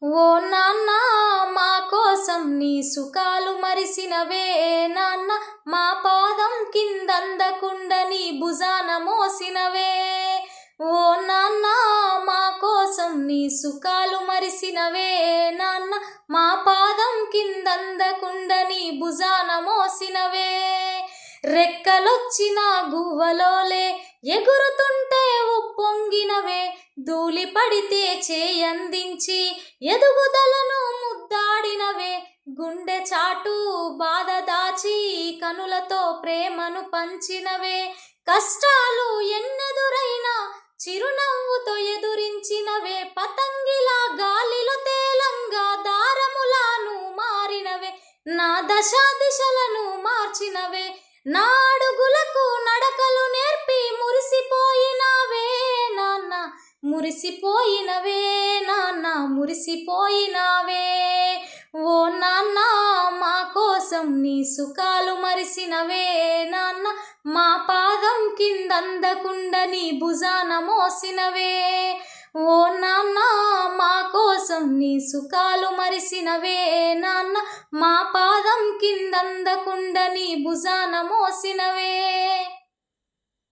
ఓ నాన్న మా కోసం నీ సుఖాలు మరిసినవే నాన్న, మా పాదం కిందందకుండ నీ భుజాన మోసినవే. ఓ నాన్న మా కోసం నీ సుఖాలు మరిసినవే నాన్న, మా పాదం కిందందకుండ నీ భుజాన మోసినవే. రెక్కలొచ్చిన గువ్వలోలే ఎగురుతుంటే ఉప్పొంగినవే, ధూళి పడితే చేయందించి ఎదుగుదలను ముద్దాడినవే. గుండె చాటు బాధ దాచి కనులతో ప్రేమను పంచినవే, కష్టాలు ఎన్నెదురైనా చిరునవ్వుతో ఎదురించినవే. పతంగిలా గాలిలో తేలంగా దారములాను మారినవే, నా దశ దిశలను మార్చినవే. నా అడుగులకు నడకలు నేర్పి మురిసిపోయినవే నాన్న, మురిసిపోయినవే నాన్న, మురిసిపోయినవే. ఓ నాన్న మా కోసం నీ సుఖాలు మరిసినవే నాన్న, మా పాదం కిందందకుండ నీ భుజాన మోసినవే. ఓ నాన్న మా కోసం నీ సుఖాలు మరిసినవే నాన్న, మా పాదం కిందందకుండ నీ భుజాన మోసినవే.